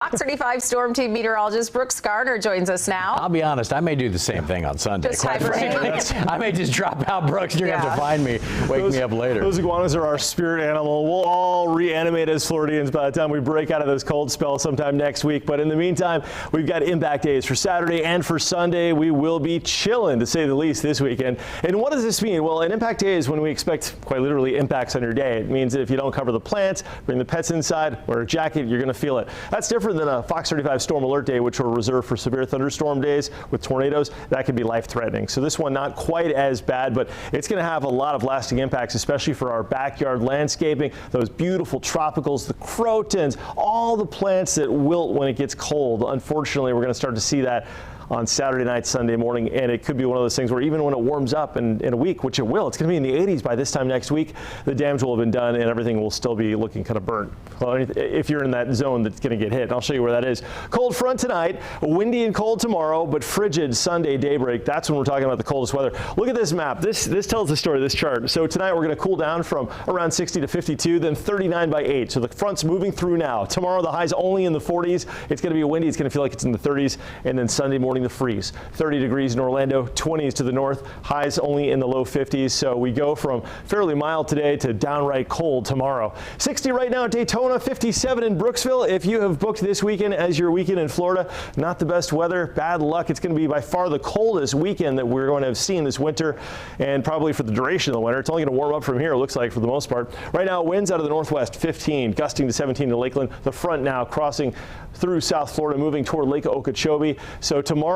Fox 35 Storm Team meteorologist Brooks Garner joins us now. I'll be honest, I may do the same thing on Sunday. Just hibernate. I may just drop out, Brooks. You're going to have to find me, wake me up later. Those iguanas are our spirit animal. We'll all reanimate as Floridians by the time we break out of those cold spells sometime next week. But in the meantime, we've got impact days for Saturday and for Sunday. We will be chilling, to say the least, this weekend. And what does this mean? Well, an impact day is when we expect quite literally impacts on your day. It means that if you don't cover the plants, bring the pets inside, wear a jacket, you're going to feel it. That's different than a Fox 35 Storm Alert Day, which are reserved for severe thunderstorm days with tornadoes. That can be life-threatening. So this one not quite as bad, but it's going to have a lot of lasting impacts, especially for our backyard landscaping, those beautiful tropicals, the crotons, all the plants that wilt when it gets cold. Unfortunately, we're going to start to see that on Saturday night, Sunday morning, and it could be one of those things where even when it warms up in a week, which it will, it's going to be in the 80s by this time next week, the damage will have been done and everything will still be looking kind of burnt. Well, if you're in that zone that's going to get hit, and I'll show you where that is. Cold front tonight, windy and cold tomorrow, but frigid Sunday daybreak. That's when we're talking about the coldest weather. Look at this map. This tells the story, this chart. So tonight we're going to cool down from around 60 to 52, then 39 by 8. So the front's moving through now. Tomorrow the high's only in the 40s. It's going to be windy. It's going to feel like it's in the 30s, and then Sunday morning the freeze. 30 degrees in Orlando, 20s to the north, highs only in the low 50s. So we go from fairly mild today to downright cold tomorrow. 60 right now at Daytona, 57 in Brooksville. If you have booked this weekend as your weekend in Florida, not the best weather, bad luck. It's going to be by far the coldest weekend that we're going to have seen this winter, and probably for the duration of the winter. It's only going to warm up from here, it looks like, for the most part. Right now, winds out of the northwest, 15, gusting to 17 to Lakeland. The front now crossing through South Florida, moving toward Lake Okeechobee. So tomorrow,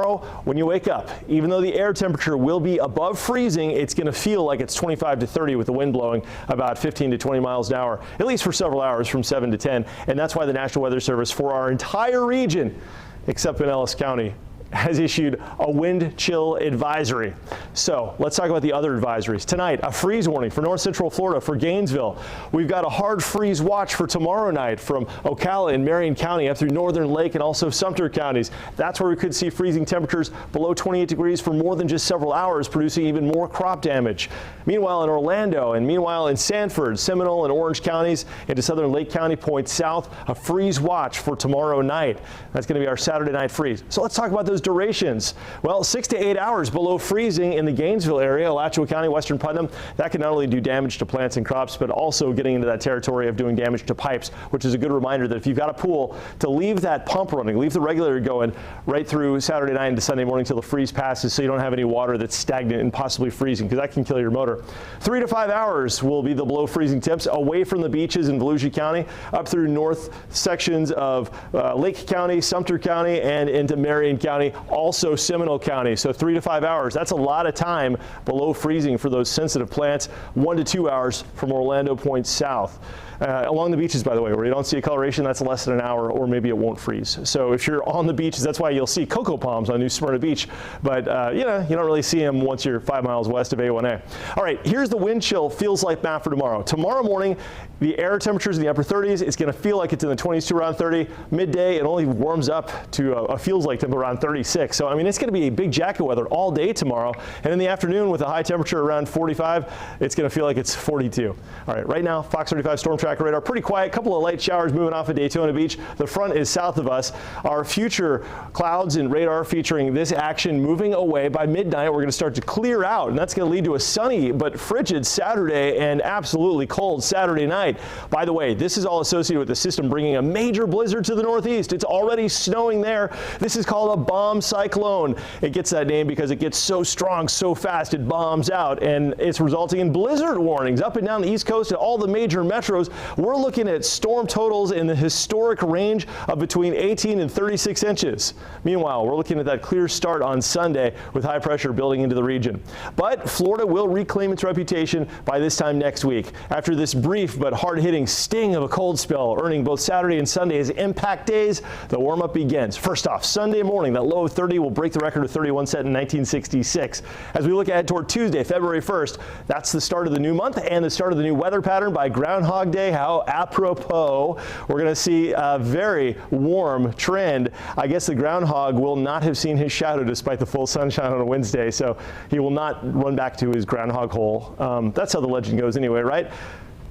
when you wake up, even though the air temperature will be above freezing, it's going to feel like it's 25 to 30 with the wind blowing about 15 to 20 miles an hour, at least for several hours from 7 to 10. And that's why the National Weather Service for our entire region, except Pinellas County, has issued a wind chill advisory. So let's talk about the other advisories. Tonight, a freeze warning for north central Florida, for Gainesville. We've got a hard freeze watch for tomorrow night from Ocala and Marion County up through Northern Lake and also Sumter counties. That's where we could see freezing temperatures below 28 degrees for more than just several hours, producing even more crop damage. Meanwhile, in Orlando and meanwhile in Sanford, Seminole, and Orange counties into Southern Lake County points south, a freeze watch for tomorrow night. That's going to be our Saturday night freeze. So let's talk about those durations. Well, 6 to 8 hours below freezing in the Gainesville area, Alachua County, Western Putnam. That can not only do damage to plants and crops, but also getting into that territory of doing damage to pipes, which is a good reminder that if you've got a pool, to leave that pump running, leave the regulator going right through Saturday night into Sunday morning till the freeze passes, so you don't have any water that's stagnant and possibly freezing, because that can kill your motor. 3 to 5 hours will be the below freezing temps away from the beaches in Volusia County, up through north sections of Lake County, Sumter County, and into Marion County. Also Seminole County. So 3 to 5 hours. That's a lot of time below freezing for those sensitive plants. 1 to 2 hours from Orlando points south. Along the beaches, by the way, where you don't see a coloration, that's less than an hour, or maybe it won't freeze. So if you're on the beaches, that's why you'll see cocoa palms on New Smyrna Beach. But you don't really see them once you're 5 miles west of A1A. All right, here's the wind chill feels like map for tomorrow. Tomorrow morning, the air temperatures in the upper 30s. It's going to feel like it's in the 20s to around 30. Midday, it only warms up to a feels like temp around 36. So, I mean, it's going to be a big jacket weather all day tomorrow. And in the afternoon, with a high temperature around 45, it's going to feel like it's 42. All right, right now, Fox 35 Storm Tracker radar, pretty quiet. Couple of light showers moving off of Daytona Beach. The front is south of us. Our future clouds and radar featuring this action moving away. By midnight, we're going to start to clear out, and that's going to lead to a sunny but frigid Saturday and absolutely cold Saturday night. By the way, this is all associated with the system bringing a major blizzard to the northeast. It's already snowing there. This is called a bomb cyclone. It gets that name because it gets so strong, so fast, it bombs out, and it's resulting in blizzard warnings up and down the East Coast at all the major metros. We're looking at storm totals in the historic range of between 18 and 36 inches. Meanwhile, we're looking at that clear start on Sunday with high pressure building into the region. But Florida will reclaim its reputation by this time next week. After this brief but hard-hitting sting of a cold spell, earning both Saturday and Sunday as impact days, the warm-up begins. First off, Sunday morning, that low of 30 will break the record of 31 set in 1966. As we look ahead toward Tuesday, February 1st, that's the start of the new month and the start of the new weather pattern by Groundhog Day. How apropos. We're going to see a very warm trend. I guess the groundhog will not have seen his shadow despite the full sunshine on a Wednesday, so he will not run back to his groundhog hole. That's how the legend goes anyway, right?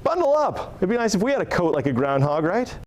Bundle up. It'd be nice if we had a coat like a groundhog, right?